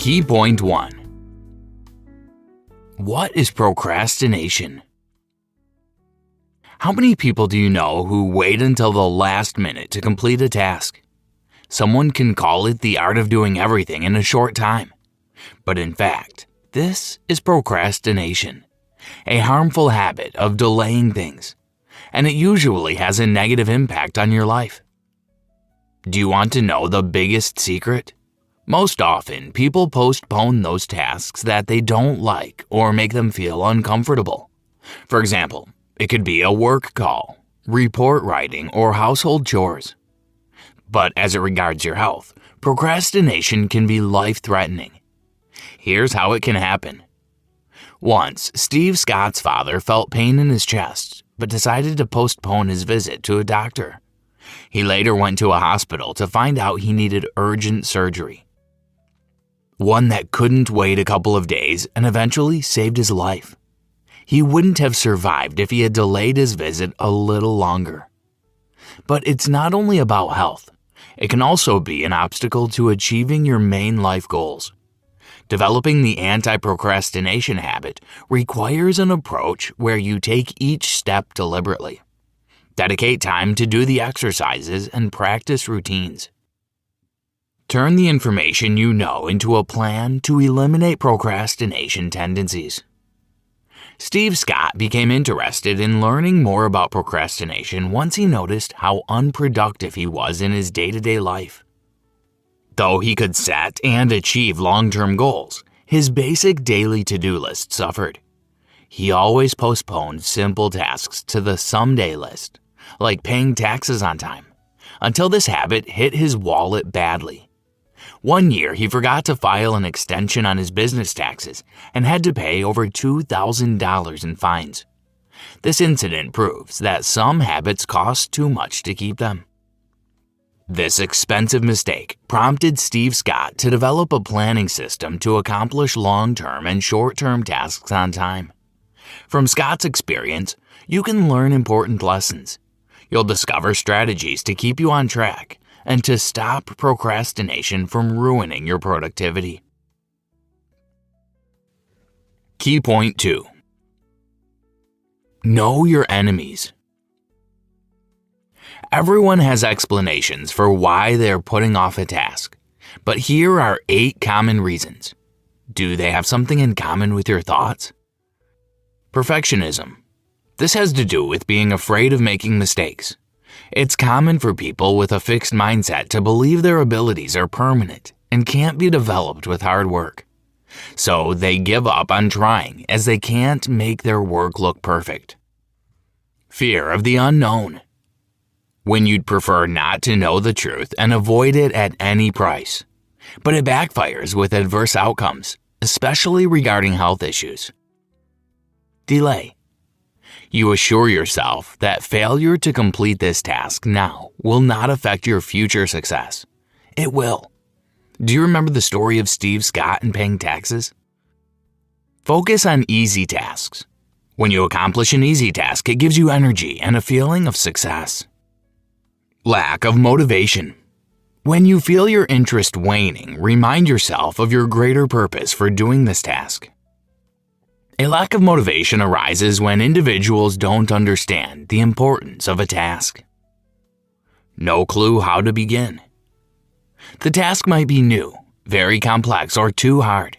Key point 1. What is procrastination? How many people do you know who wait until the last minute to complete a task? Someone can call it the art of doing everything in a short time. But in fact, this is procrastination, a harmful habit of delaying things, and it usually has a negative impact on your life. Do you want to know the biggest secret? Most often, people postpone those tasks that they don't like or make them feel uncomfortable. For example, it could be a work call, report writing, or household chores. But as it regards your health, procrastination can be life-threatening. Here's how it can happen. Once, Steve Scott's father felt pain in his chest, but decided to postpone his visit to a doctor. He later went to a hospital to find out he needed urgent surgery, one that couldn't wait a couple of days and eventually saved his life. He wouldn't have survived if he had delayed his visit a little longer. But it's not only about health. It can also be an obstacle to achieving your main life goals. Developing the anti-procrastination habit requires an approach where you take each step deliberately. Dedicate time to do the exercises and practice routines. Turn the information you know into a plan to eliminate procrastination tendencies. Steve Scott became interested in learning more about procrastination once he noticed how unproductive he was in his day-to-day life. Though he could set and achieve long-term goals, his basic daily to-do list suffered. He always postponed simple tasks to the someday list, like paying taxes on time, until this habit hit his wallet badly. One year, he forgot to file an extension on his business taxes and had to pay over $2,000 in fines. This incident proves that some habits cost too much to keep them. This expensive mistake prompted Steve Scott to develop a planning system to accomplish long-term and short-term tasks on time. From Scott's experience, you can learn important lessons. You'll discover strategies to keep you on track and to stop procrastination from ruining your productivity. Key point 2. Know your enemies. Everyone has explanations for why they're putting off a task, but here are 8 common reasons. Do they have something in common with your thoughts? Perfectionism. This has to do with being afraid of making mistakes. It's common for people with a fixed mindset to believe their abilities are permanent and can't be developed with hard work. So they give up on trying as they can't make their work look perfect. Fear of the unknown. When you'd prefer not to know the truth and avoid it at any price. But it backfires with adverse outcomes, especially regarding health issues. Delay. You assure yourself that failure to complete this task now will not affect your future success. It will. Do you remember the story of Steve Scott and paying taxes? Focus on easy tasks. When you accomplish an easy task, it gives you energy and a feeling of success. Lack of motivation. When you feel your interest waning, remind yourself of your greater purpose for doing this task. A lack of motivation arises when individuals don't understand the importance of a task. No clue how to begin. The task might be new, very complex, or too hard.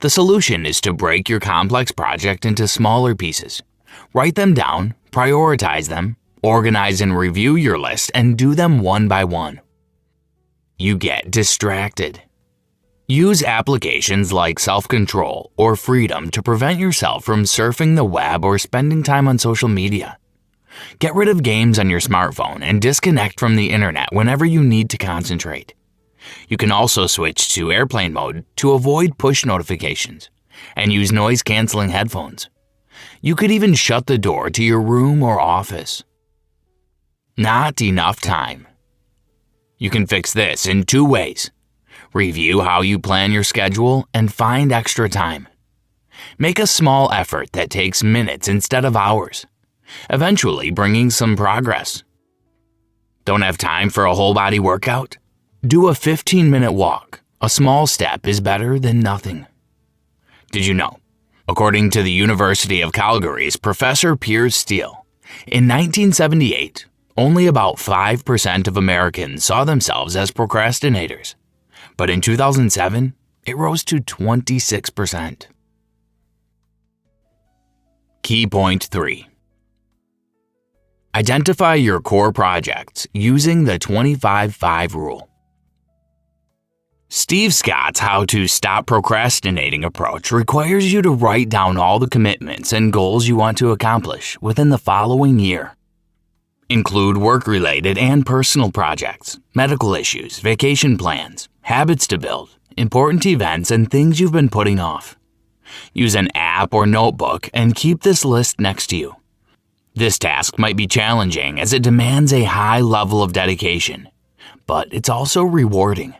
The solution is to break your complex project into smaller pieces. Write them down, prioritize them, organize and review your list, and do them one by one. You get distracted. Use applications like self-control or freedom to prevent yourself from surfing the web or spending time on social media. Get rid of games on your smartphone and disconnect from the internet whenever you need to concentrate. You can also switch to airplane mode to avoid push notifications and use noise-canceling headphones. You could even shut the door to your room or office. Not enough time. You can fix this in 2 ways. Review how you plan your schedule and find extra time. Make a small effort that takes minutes instead of hours, eventually bringing some progress. Don't have time for a whole body workout? Do a 15-minute walk, A small step is better than nothing. Did you know? According to the University of Calgary's Professor Piers Steele, in 1978, only about 5% of Americans saw themselves as procrastinators. But in 2007, it rose to 26%. Key point 3. Identify your core projects using the 25-5 rule. Steve Scott's How to Stop Procrastinating approach requires you to write down all the commitments and goals you want to accomplish within the following year. Include work-related and personal projects, medical issues, vacation plans, habits to build, important events, and things you've been putting off. Use an app or notebook and keep this list next to you. This task might be challenging as it demands a high level of dedication, but it's also rewarding.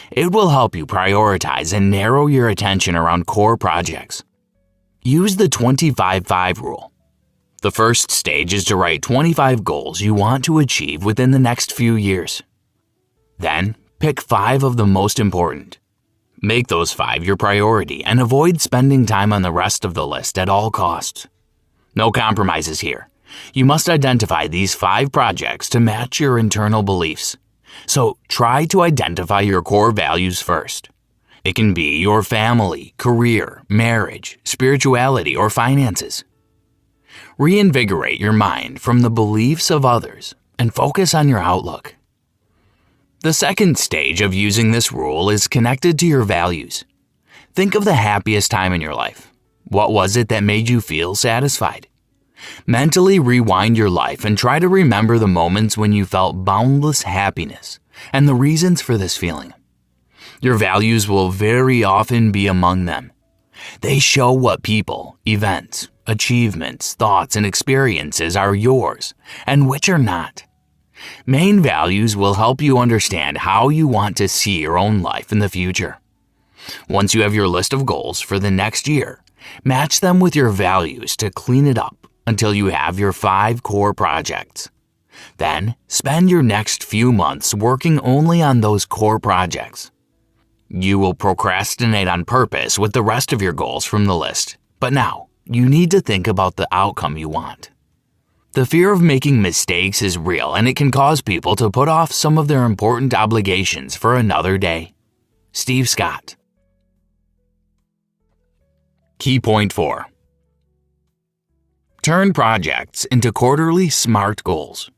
It will help you prioritize and narrow your attention around core projects. Use the 25-5 rule. The first stage is to write 25 goals you want to achieve within the next few years. Then, pick 5 of the most important. Make those 5 your priority and avoid spending time on the rest of the list at all costs. No compromises here. You must identify these 5 projects to match your internal beliefs. So try to identify your core values first. It can be your family, career, marriage, spirituality, or finances. Reinvigorate your mind from the beliefs of others and focus on your outlook. The second stage of using this rule is connected to your values. Think of the happiest time in your life. What was it that made you feel satisfied? Mentally rewind your life and try to remember the moments when you felt boundless happiness and the reasons for this feeling. Your values will very often be among them. They show what people, events, achievements, thoughts, and experiences are yours and which are not. Main values will help you understand how you want to see your own life in the future. Once you have your list of goals for the next year, match them with your values to clean it up until you have your 5 core projects. Then, spend your next few months working only on those core projects. You will procrastinate on purpose with the rest of your goals from the list, but now, you need to think about the outcome you want. The fear of making mistakes is real and it can cause people to put off some of their important obligations for another day. Steve Scott. Key point 4. Turn projects into quarterly SMART goals.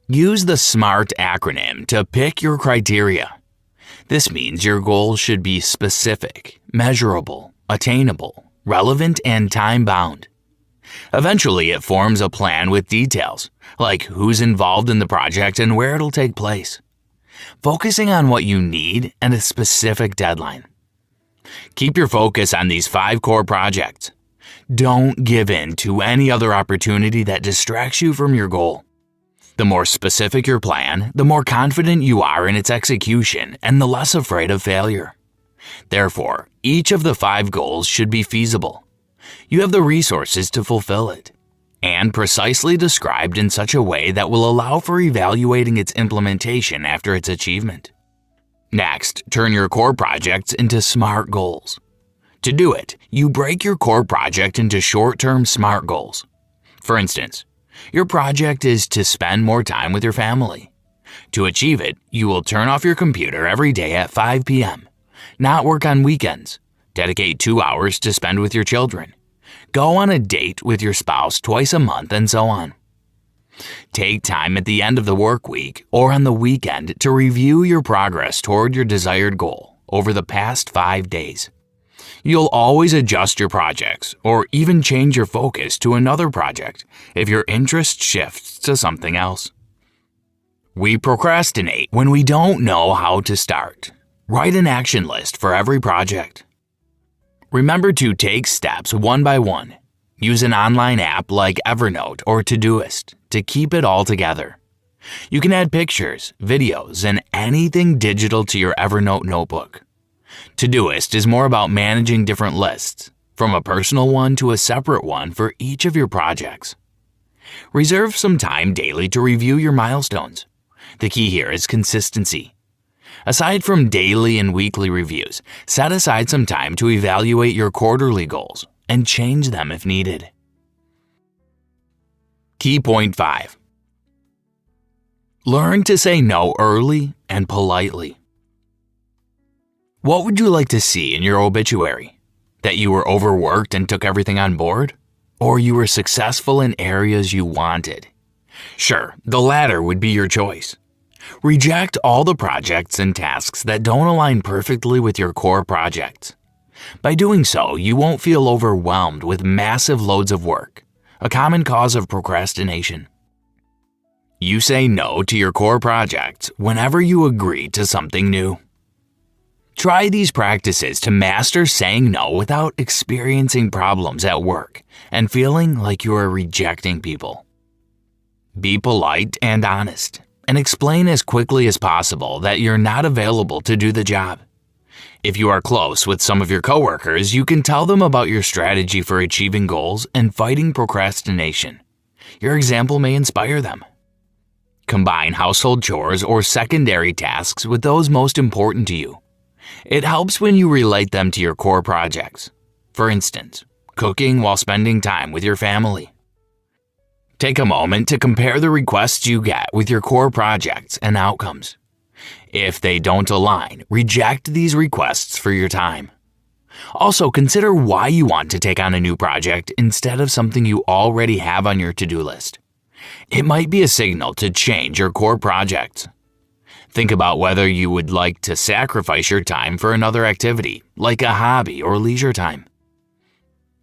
Use the SMART acronym to pick your criteria. This means your goals should be specific, measurable, attainable, relevant, and time-bound. Eventually, it forms a plan with details, like who's involved in the project and where it'll take place, focusing on what you need and a specific deadline. Keep your focus on these 5 core projects. Don't give in to any other opportunity that distracts you from your goal. The more specific your plan, the more confident you are in its execution and the less afraid of failure. Therefore, each of the 5 goals should be feasible. You have the resources to fulfill it, and precisely described in such a way that will allow for evaluating its implementation after its achievement. Next, turn your core projects into SMART goals. To do it, you break your core project into short-term SMART goals. For instance, your project is to spend more time with your family. To achieve it, you will turn off your computer every day at 5 p.m., not work on weekends, dedicate 2 hours to spend with your children, go on a date with your spouse twice a month, and so on. Take time at the end of the work week or on the weekend to review your progress toward your desired goal over the past 5 days. You'll always adjust your projects or even change your focus to another project if your interest shifts to something else. We procrastinate when we don't know how to start. Write an action list for every project. Remember to take steps one by one. Use an online app like Evernote or Todoist to keep it all together. You can add pictures, videos, and anything digital to your Evernote notebook. Todoist is more about managing different lists, from a personal one to a separate one for each of your projects. Reserve some time daily to review your milestones. The key here is consistency. Aside from daily and weekly reviews, set aside some time to evaluate your quarterly goals and change them if needed. Key point 5. Learn to say no early and politely. What would you like to see in your obituary? That you were overworked and took everything on board? Or you were successful in areas you wanted? Sure, the latter would be your choice. Reject all the projects and tasks that don't align perfectly with your core projects. By doing so, you won't feel overwhelmed with massive loads of work, a common cause of procrastination. You say no to your core projects whenever you agree to something new. Try these practices to master saying no without experiencing problems at work and feeling like you are rejecting people. Be polite and honest, and explain as quickly as possible that you're not available to do the job. If you are close with some of your coworkers, you can tell them about your strategy for achieving goals and fighting procrastination. Your example may inspire them. Combine household chores or secondary tasks with those most important to you. It helps when you relate them to your core projects. For instance, cooking while spending time with your family. Take a moment to compare the requests you get with your core projects and outcomes. If they don't align, reject these requests for your time. Also, consider why you want to take on a new project instead of something you already have on your to-do list. It might be a signal to change your core projects. Think about whether you would like to sacrifice your time for another activity, like a hobby or leisure time.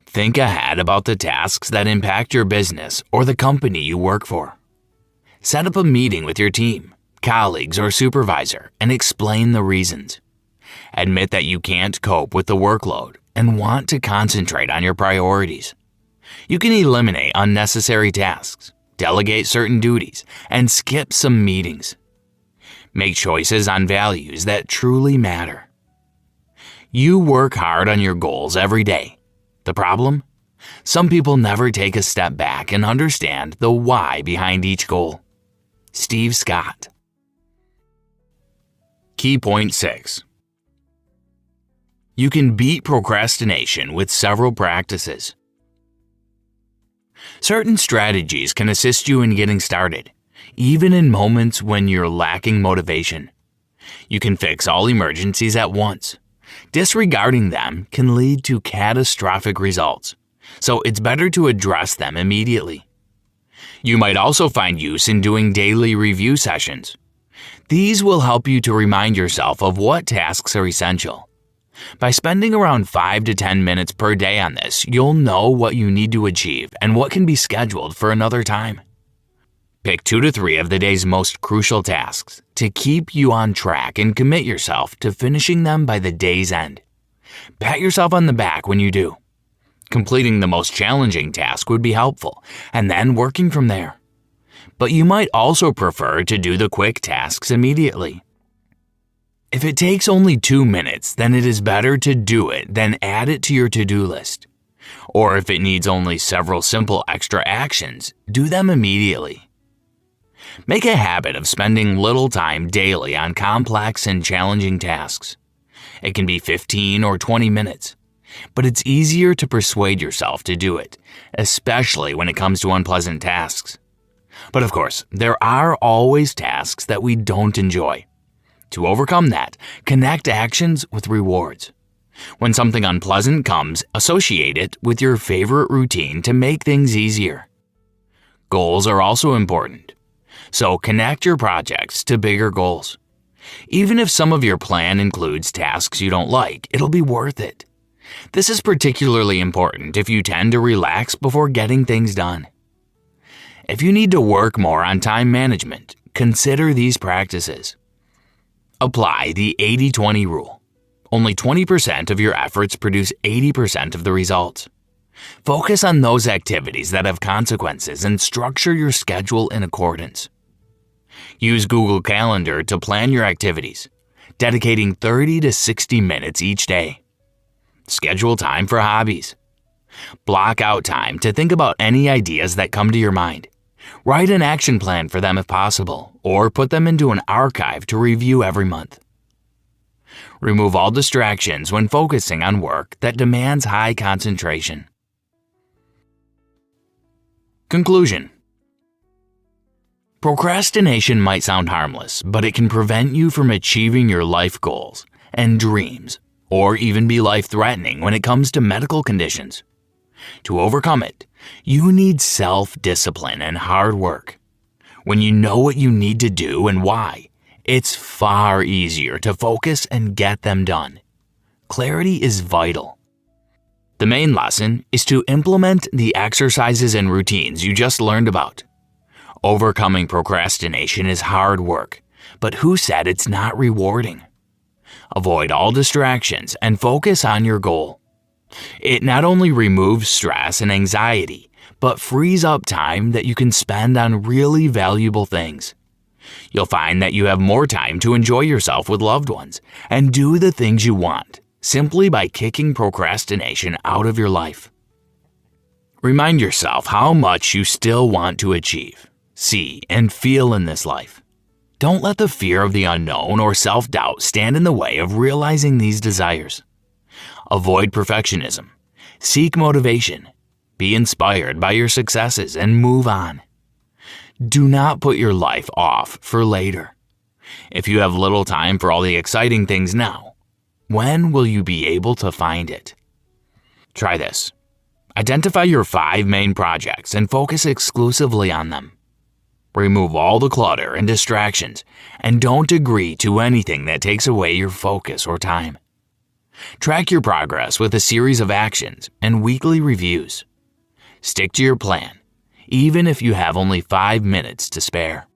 Think ahead about the tasks that impact your business or the company you work for. Set up a meeting with your team, colleagues, or supervisor and explain the reasons. Admit that you can't cope with the workload and want to concentrate on your priorities. You can eliminate unnecessary tasks, delegate certain duties, and skip some meetings. Make choices on values that truly matter. You work hard on your goals every day. The problem? Some people never take a step back and understand the why behind each goal. Steve Scott. Key point 6. You can beat procrastination with several practices. Certain strategies can assist you in getting started, even in moments when you're lacking motivation. You can fix all emergencies at once. Disregarding them can lead to catastrophic results, so it's better to address them immediately. You might also find use in doing daily review sessions. These will help you to remind yourself of what tasks are essential. By spending around 5 to 10 minutes per day on this, you'll know what you need to achieve and what can be scheduled for another time. Pick 2 to 3 of the day's most crucial tasks to keep you on track and commit yourself to finishing them by the day's end. Pat yourself on the back when you do. Completing the most challenging task would be helpful, and then working from there. But you might also prefer to do the quick tasks immediately. If it takes only 2 minutes, then it is better to do it than add it to your to-do list. Or if it needs only several simple extra actions, do them immediately. Make a habit of spending little time daily on complex and challenging tasks. It can be 15 or 20 minutes, but it's easier to persuade yourself to do it, especially when it comes to unpleasant tasks. But of course, there are always tasks that we don't enjoy. To overcome that, connect actions with rewards. When something unpleasant comes, associate it with your favorite routine to make things easier. Goals are also important. So connect your projects to bigger goals. Even if some of your plan includes tasks you don't like, it'll be worth it. This is particularly important if you tend to relax before getting things done. If you need to work more on time management, consider these practices. Apply the 80-20 rule. Only 20% of your efforts produce 80% of the results. Focus on those activities that have consequences and structure your schedule in accordance. Use Google Calendar to plan your activities, dedicating 30 to 60 minutes each day. Schedule time for hobbies. Block out time to think about any ideas that come to your mind. Write an action plan for them if possible, or put them into an archive to review every month. Remove all distractions when focusing on work that demands high concentration. Conclusion. Procrastination might sound harmless, but it can prevent you from achieving your life goals and dreams, or even be life-threatening when it comes to medical conditions. To overcome it, you need self-discipline and hard work. When you know what you need to do and why, it's far easier to focus and get them done. Clarity is vital. The main lesson is to implement the exercises and routines you just learned about. Overcoming procrastination is hard work, but who said it's not rewarding? Avoid all distractions and focus on your goal. It not only removes stress and anxiety, but frees up time that you can spend on really valuable things. You'll find that you have more time to enjoy yourself with loved ones and do the things you want, simply by kicking procrastination out of your life. Remind yourself how much you still want to achieve, see, and feel in this life. Don't let the fear of the unknown or self-doubt stand in the way of realizing these desires. Avoid perfectionism. Seek motivation. Be inspired by your successes and move on. Do not put your life off for later. If you have little time for all the exciting things now, when will you be able to find it? Try this. Identify your 5 main projects and focus exclusively on them. Remove all the clutter and distractions, and don't agree to anything that takes away your focus or time. Track your progress with a series of actions and weekly reviews. Stick to your plan, even if you have only 5 minutes to spare.